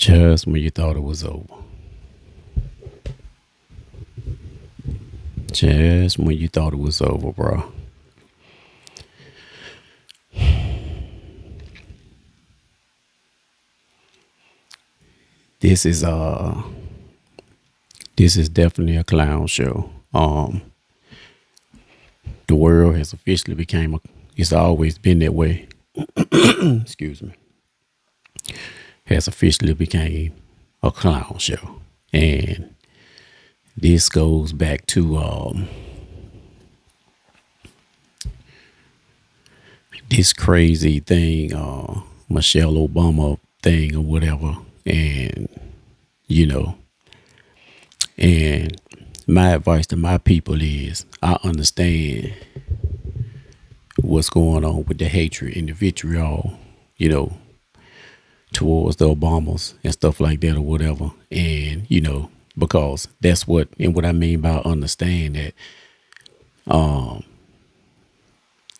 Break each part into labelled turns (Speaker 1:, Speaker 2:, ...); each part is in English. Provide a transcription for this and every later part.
Speaker 1: Just when you thought it was over. Just when you thought it was over, bro. This is uh this is definitely a clown show. The world has officially became it's always been that way. Excuse me. Has officially became a clown show. And this goes back to this crazy thing, Michelle Obama thing or whatever. And, you know, and my advice to my people is I understand what's going on with the hatred and the vitriol, you know, towards the Obamas and stuff like that or whatever. And, because that's what I mean by understand that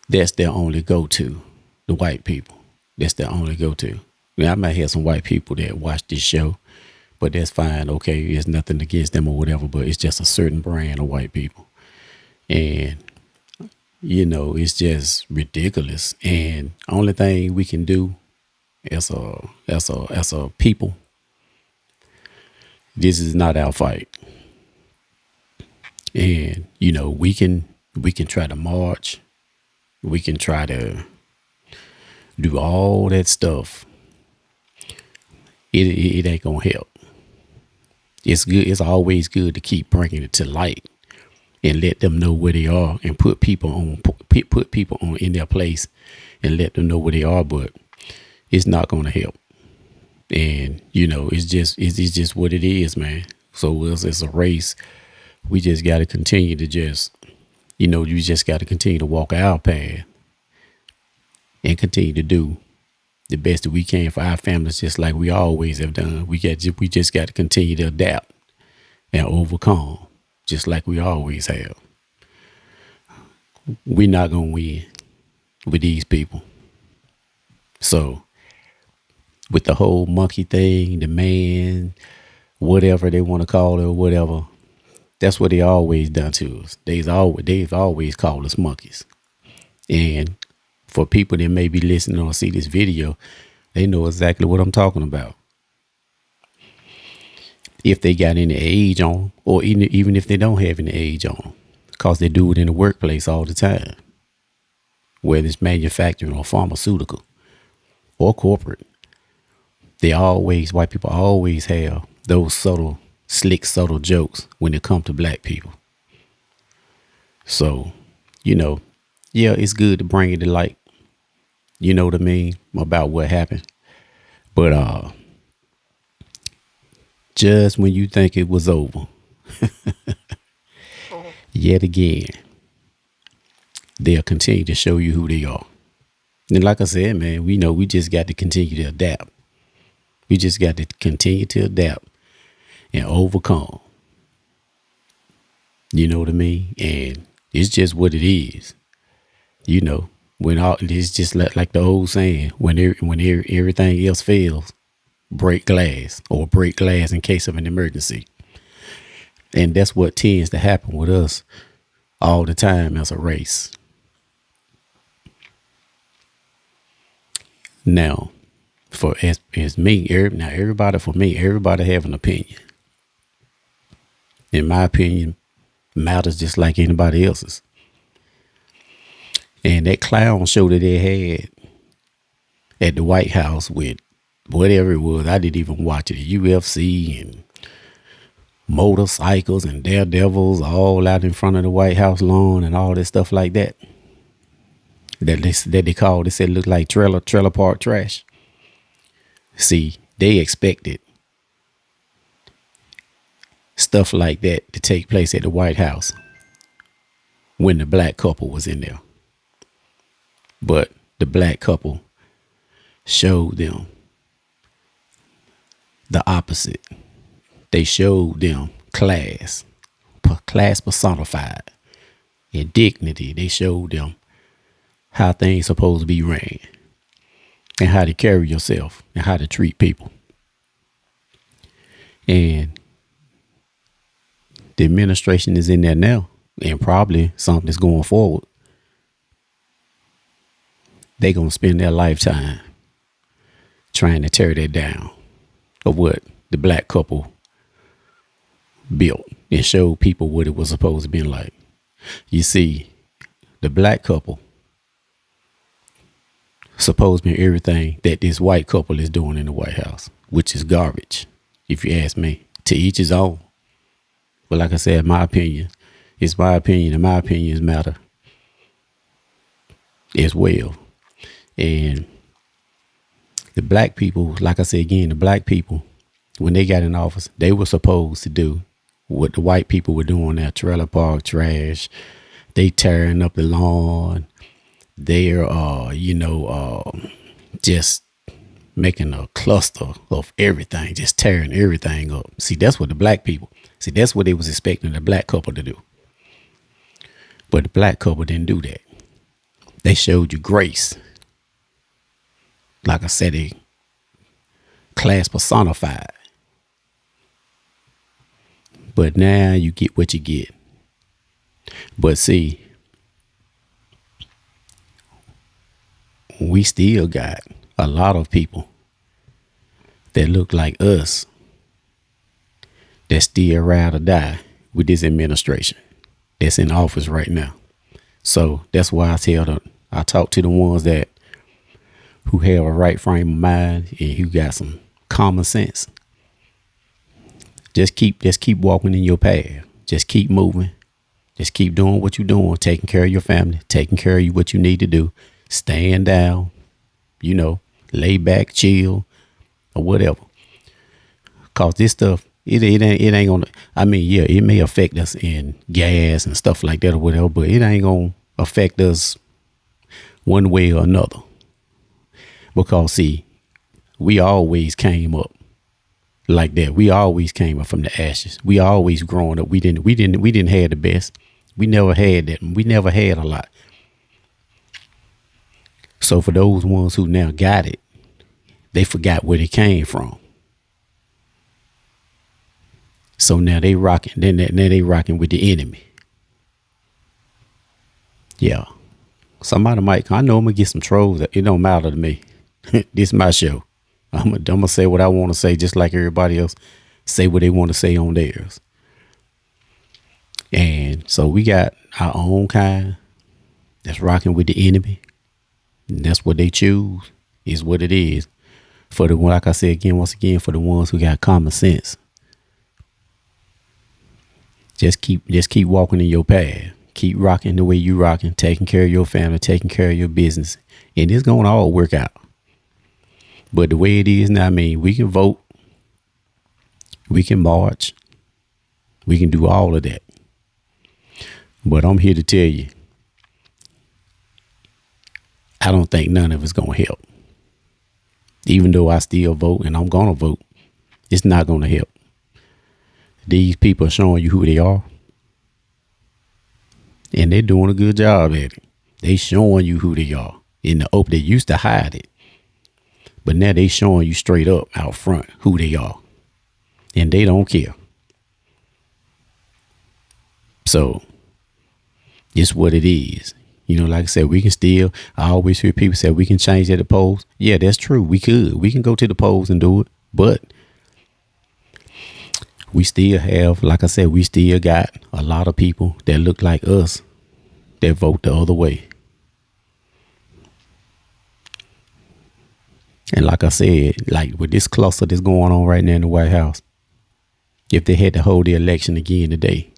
Speaker 1: that's their only go to, the white people. That's their only go to. Now, I might have some white people that watch this show, but that's fine. Okay, it's nothing against them or whatever, but it's just a certain brand of white people. And, it's just ridiculous. And only thing we can do as a people, this is not our fight. And, we can try to march. We can try to do all that stuff. It ain't gonna help. It's good. It's always good to keep bringing it to light and let them know where they are and put people on in their place and let them know where they are. But it's not gonna help. And it's just what it is, man. So it's a race. We just got to continue to you just got to continue to walk our path and continue to do the best that we can for our families, just like we always have done. We just got to continue to adapt and overcome, just like we always have. We're not gonna win with these people. So with the whole monkey thing, the man, whatever they want to call it or whatever, that's what they always done to us. They've always called us monkeys. And for people that may be listening or see this video, they know exactly what I'm talking about. If they got any age on 'em, or even if they don't have any age on them, because they do it in the workplace all the time, whether it's manufacturing or pharmaceutical or corporate. White people always have those subtle jokes when it comes to black people. So, yeah, it's good to bring it to light. You know what I mean? About what happened. But just when you think it was over, yet again, they'll continue to show you who they are. And like I said, man, we just got to continue to adapt. We just got to continue to adapt and overcome. You know what I mean? And it's just what it is. When it's just like the old saying, when everything else fails, break glass in case of an emergency. And that's what tends to happen with us all the time as a race. Now, as me, everybody have an opinion. In my opinion, matters just like anybody else's. And that clown show that they had at the White House with whatever it was, I didn't even watch it. UFC and motorcycles and daredevils all out in front of the White House lawn and all that stuff like that. They said looked like trailer park trash. See, they expected stuff like that to take place at the White House when the black couple was in there. But the black couple showed them the opposite. They showed them class personified, and dignity. They showed them how things supposed to be ran and how to carry yourself and how to treat people. And the administration is in there now, and probably something that's going forward. They gonna spend their lifetime trying to tear that down of what the black couple built and showed people what it was supposed to be like. You see, the black couple supposed to be everything that this white couple is doing in the White House, which is garbage, if you ask me. To each his own. But like I said, my opinion, it's my opinion, and my opinions matter as well. And the black people, like I said again, the black people, when they got in office, they were supposed to do what the white people were doing at trailer park trash. They tearing up the lawn. They're, just making a cluster of everything, just tearing everything up. See, that's what the black people, that's what they was expecting the black couple to do. But the black couple didn't do that. They showed you grace. Like I said, they class personified. But now you get what you get. But see, we still got a lot of people that look like us that still ride or die with this administration that's in office right now. So that's why I talk to the ones that who have a right frame of mind and who got some common sense. Just keep walking in your path. Just keep moving. Just keep doing what you're doing, taking care of your family, taking care of what you need to do, staying down, lay back, chill, or whatever. Cause this stuff, it ain't gonna. I mean, yeah, it may affect us in gas and stuff like that or whatever, but it ain't gonna affect us one way or another. Because see, we always came up like that. We always came up from the ashes. We always growing up. We didn't have the best. We never had that. We never had a lot. So for those ones who now got it, they forgot where they came from. So now they rocking. Now they rocking with the enemy. Yeah. Somebody might. I know I'm gonna get some trolls. It don't matter to me. This is my show. I'm gonna say what I want to say, just like everybody else say what they want to say on theirs. And so we got our own kind that's rocking with the enemy. And that's what they choose, is what it is. For the one, like I said again, once again, for the ones who got common sense. Just keep walking in your path. Keep rocking the way you rocking, taking care of your family, taking care of your business. And it's gonna all work out. But the way it is now, I mean, we can vote, we can march, we can do all of that. But I'm here to tell you, I don't think none of it's going to help. Even though I still vote and I'm going to vote, it's not going to help. These people are showing you who they are. And they're doing a good job at it. They showing you who they are. In the open, they used to hide it. But now they showing you straight up out front who they are. And they don't care. So it's what it is. Like I said, I always hear people say we can change at the polls. Yeah, that's true. We can go to the polls and do it. But we still have, like I said, we still got a lot of people that look like us that vote the other way. And like I said, like with this cluster that's going on right now in the White House, if they had to hold the election again today,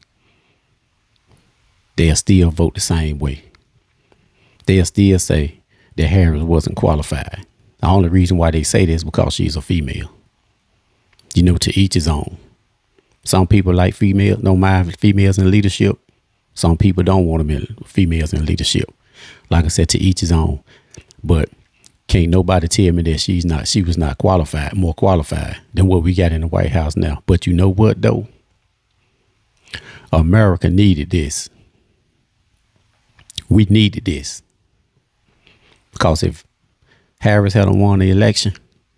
Speaker 1: they'll still vote the same way. They'll still say that Harris wasn't qualified. The only reason why they say this is because she's a female. To each his own. Some people like females, don't mind females in leadership. Some people don't want females in leadership. Like I said, to each his own. But can't nobody tell me that she was not more qualified than what we got in the White House now. But you know what though? America needed this. We needed this. Because if Harris hadn't won the election,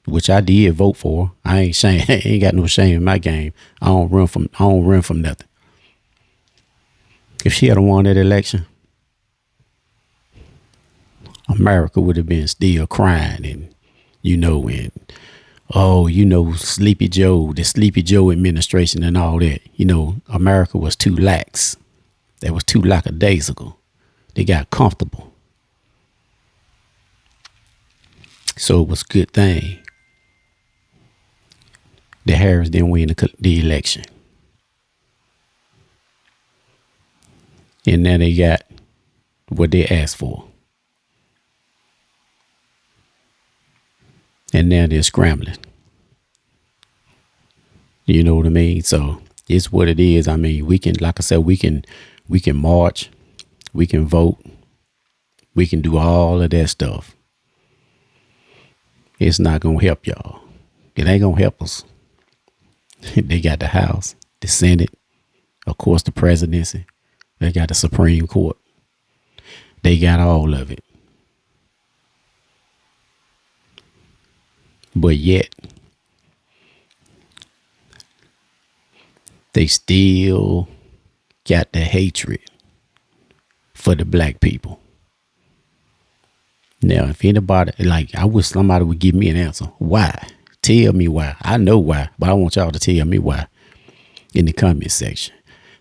Speaker 1: which I did vote for. I ain't shame. I ain't got no shame in my game. I don't run from nothing. If she had won that election, America would have been still crying and Sleepy Joe, the Sleepy Joe administration and all that. America was too lax. That was too lackadaisical. They got comfortable. So it was a good thing that Harris didn't win the election. And now they got what they asked for. And now they're scrambling. You know what I mean? So it's what it is. I mean, we can, like I said, we can march, we can vote, we can do all of that stuff. It's not gonna help y'all. It ain't gonna help us. They got the House, the Senate, of course, the presidency. They got the Supreme Court. They got all of it. But yet, they still got the hatred for the black people. Now, if anybody, I wish somebody would give me an answer. Why? Tell me why. I know why, but I want y'all to tell me why in the comment section.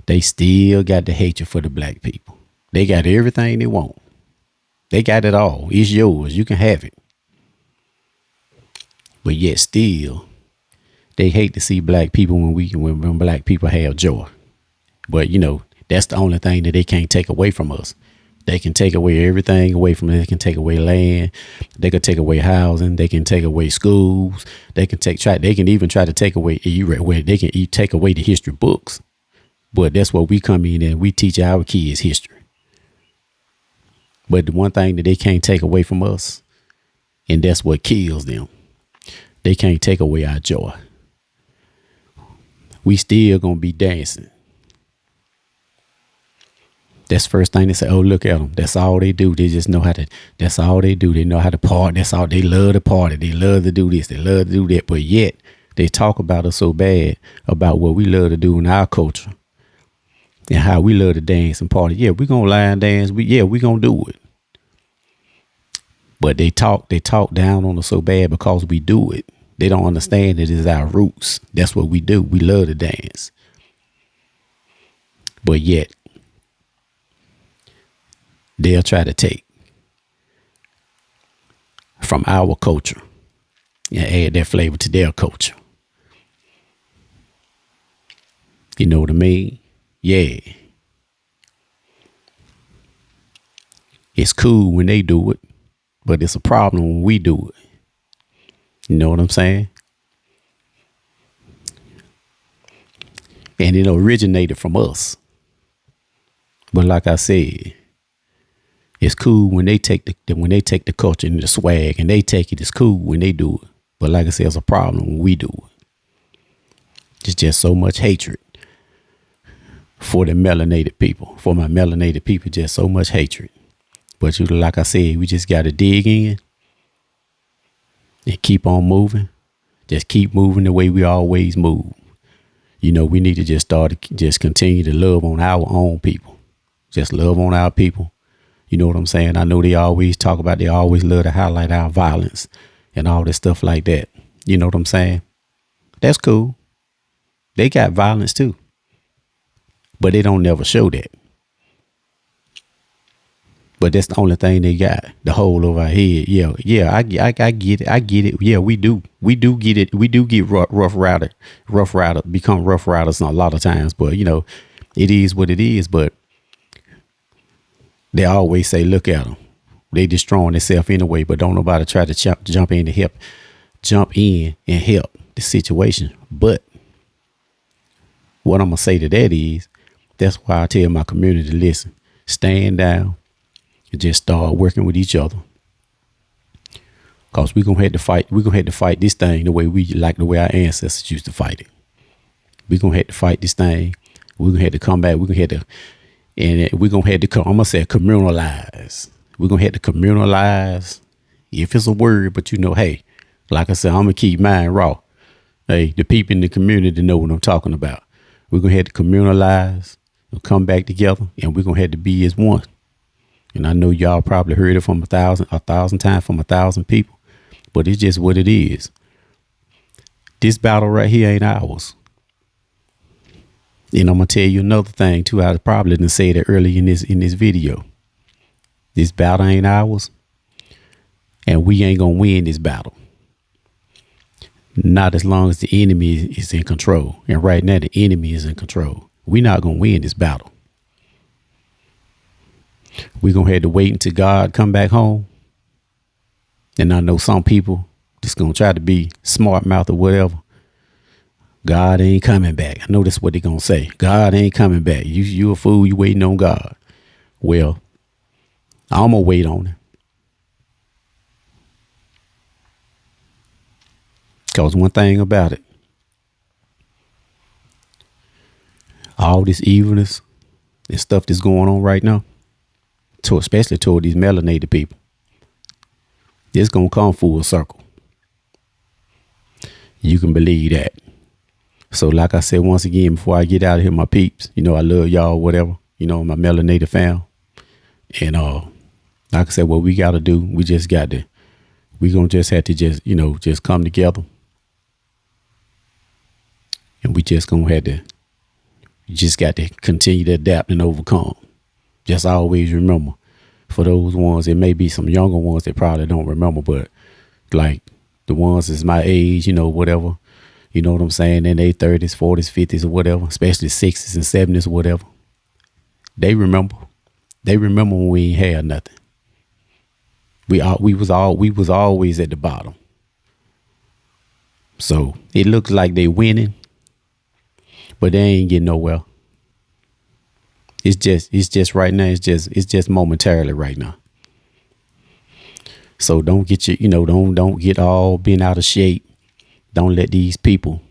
Speaker 1: They still got the hatred for the black people. They got everything they want. They got it all. It's yours. You can have it. But yet still, they hate to see black people when black people have joy. But that's the only thing that they can't take away from us. They can take away everything away from us. They can take away land. They can take away housing. They can take away schools. They can even try to take away take away the history books. But that's what we come in and we teach our kids history. But the one thing that they can't take away from us, and that's what kills them, they can't take away our joy. We still gonna be dancing. That's the first thing they say. Oh, look at them. That's all they do. They just know how to. That's all they do. They know how to party. That's all they love to party. They love to do this. They love to do that. But yet they talk about us so bad about what we love to do in our culture and how we love to dance and party. Yeah, we gonna line dance. We gonna do it. But they talk down on us so bad because we do it. They don't understand that it's our roots. That's what we do. We love to dance. But yet, they'll try to take from our culture and add their flavor to their culture. You know what I mean? Yeah. It's cool when they do it, but it's a problem when we do it. You know what I'm saying? And it originated from us. But like I said, it's cool when they take the culture and the swag and they take it. It's cool when they do it. But like I said, it's a problem when we do it. It's just so much hatred for the melanated people. For my melanated people, just so much hatred. But like I said, we just got to dig in and keep on moving. Just keep moving the way we always move. We need to just continue to love on our own people. Just love on our people. You know what I'm saying? I know they always love to highlight our violence and all this stuff like that. You know what I'm saying? That's cool. They got violence too. But they don't never show that. But that's the only thing they got, the hole over our head. Yeah, I get it. I get it. Yeah, we do. We do get it. We do get rough rider, become rough riders a lot of times. But, it is what it is. But they always say, look at them. They destroying themselves anyway, but don't nobody try to jump in and help the situation. But what I'm going to say to that is, that's why I tell my community, listen, stand down. Just start working with each other, cause we're gonna have to fight. We're gonna have to fight this thing the way our ancestors used to fight it. We're gonna have to fight this thing. We're gonna have to come back. We're gonna have to, I'm gonna say communalize. We're gonna have to communalize, if it's a word, but hey, Like I said, I'm gonna keep mine raw. Hey, the people in the community know what I'm talking about. We're gonna have to communalize and come back together, and we're gonna have to be as one. And I know y'all probably heard it from a thousand times from 1,000 people, but it's just what it is. This battle right here ain't ours. And I'm gonna tell you another thing too. I probably didn't say that early in this video. This battle ain't ours, and we ain't gonna win this battle. Not as long as the enemy is in control. And right now, the enemy is in control. We're not gonna win this battle. We're gonna have to wait until God come back home. And I know some people just gonna try to be smart mouth or whatever. God ain't coming back. I know that's what they're gonna say. God ain't coming back. You a fool, you waiting on God. Well, I'm gonna wait on him. Cause one thing about it, all this evilness and stuff that's going on right now, especially toward these melanated people, it's gonna come full circle. You can believe that. So like I said, once again, before I get out of here, my peeps, I love y'all, whatever, my melanated fam. And like I said, what we got to do, we just going to just have to just come together. And we just going to have to, you just got to continue to adapt and overcome. Just always remember, for those ones, it may be some younger ones that probably don't remember, but like the ones that's my age, whatever, you know what I'm saying, in their 30s, 40s, 50s or whatever, especially 60s and 70s or whatever. They remember. They remember when we ain't had nothing. We was always at the bottom. So it looks like they winning, but they ain't getting nowhere. It's just right now. It's just momentarily right now. So don't get don't get all bent out of shape. Don't let these people,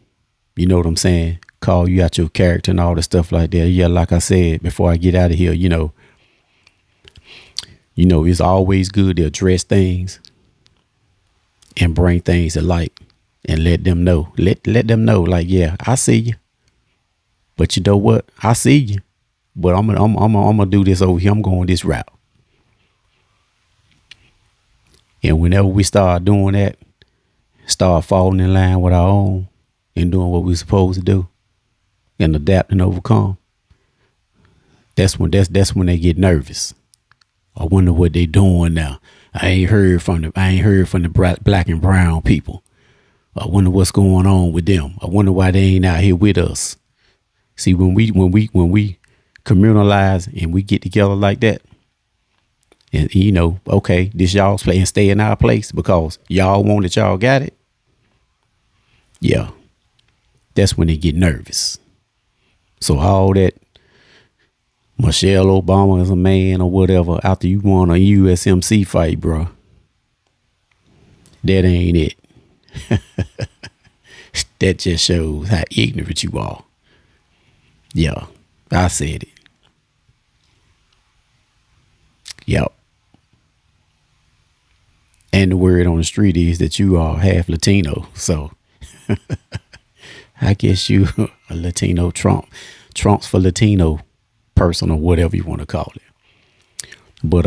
Speaker 1: you know what I'm saying, call you out your character and all the stuff like that. Yeah, like I said, before I get out of here, it's always good to address things and bring things to light and let them know. Let them know, like, yeah, I see you. But you know what? I see you. But I'm gonna do this over here. I'm going this route. And whenever we start doing that, start falling in line with our own and doing what we're supposed to do and adapt and overcome, that's when they get nervous. I wonder what they doing now. I ain't heard from the black and brown people. I wonder what's going on with them. I wonder why they ain't out here with us. See, when we communalize and we get together like that, and okay, this y'all's place and stay in our place because y'all want it, y'all got it. Yeah, that's when they get nervous. So all that Michelle Obama is a man or whatever after you won a USMC fight, bro, that ain't it. That just shows how ignorant you are. Yeah, I said it. Yep. And the word on the street is that you are half Latino. So I guess you a Latino Trump. Trump's for Latino person or whatever you want to call it. But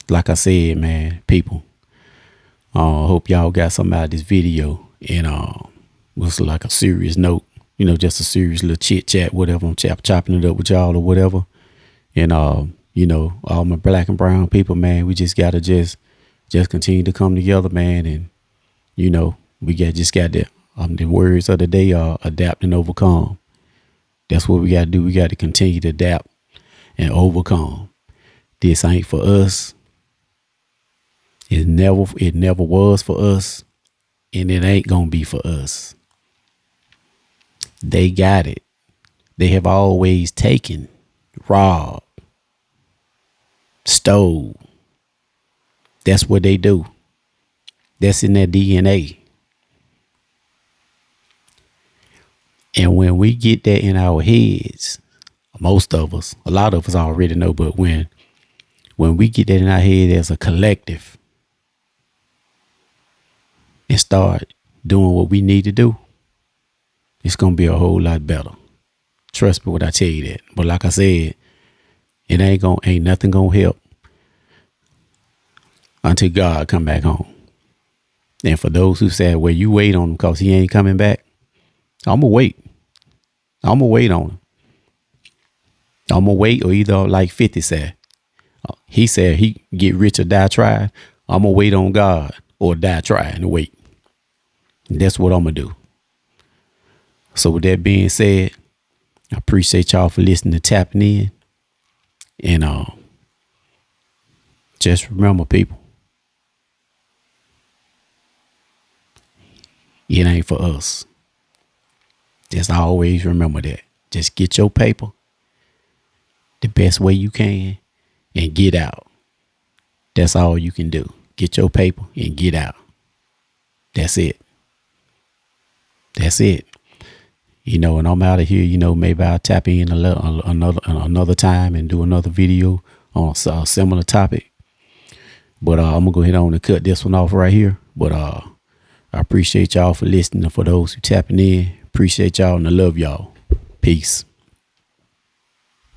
Speaker 1: like I said, man, people, hope y'all got something out of this video. And was like a serious note, just a serious little chit chat, whatever. I'm chopping it up with y'all or whatever. And all my black and brown people, man, we just gotta just continue to come together, man. And we just got to the words of the day are adapt and overcome. That's what we gotta do. We gotta continue to adapt and overcome. This ain't for us. It never was for us, and it ain't gonna be for us. They got it. They have always taken, robbed, stole. That's what they do. That's in their DNA. And when we get that in our heads, most of us, a lot of us already know, but when we get that in our head as a collective, and start doing what we need to do, it's gonna be a whole lot better. Trust me when I tell you that. But like I said, it ain't nothing gonna help until God come back home. And for those who said, well, you wait on him because he ain't coming back, I'm going to wait. I'm going to wait on him. I'm going to wait, or either like 50 said. He said he get rich or die trying. I'm going to wait on God or die trying to wait. And that's what I'm going to do. So with that being said, I appreciate y'all for listening to Tapping In. And just remember, people, it ain't for us. Just always remember that. Just get your paper the best way you can and get out. That's all you can do. Get your paper and get out. That's it. That's it. You know, and I'm out of here. You know, maybe I'll tap in another time and do another video on a similar topic. But I'm gonna go ahead on and cut this one off right here. But I appreciate y'all for listening. For those who tapping in, appreciate y'all and I love y'all. Peace.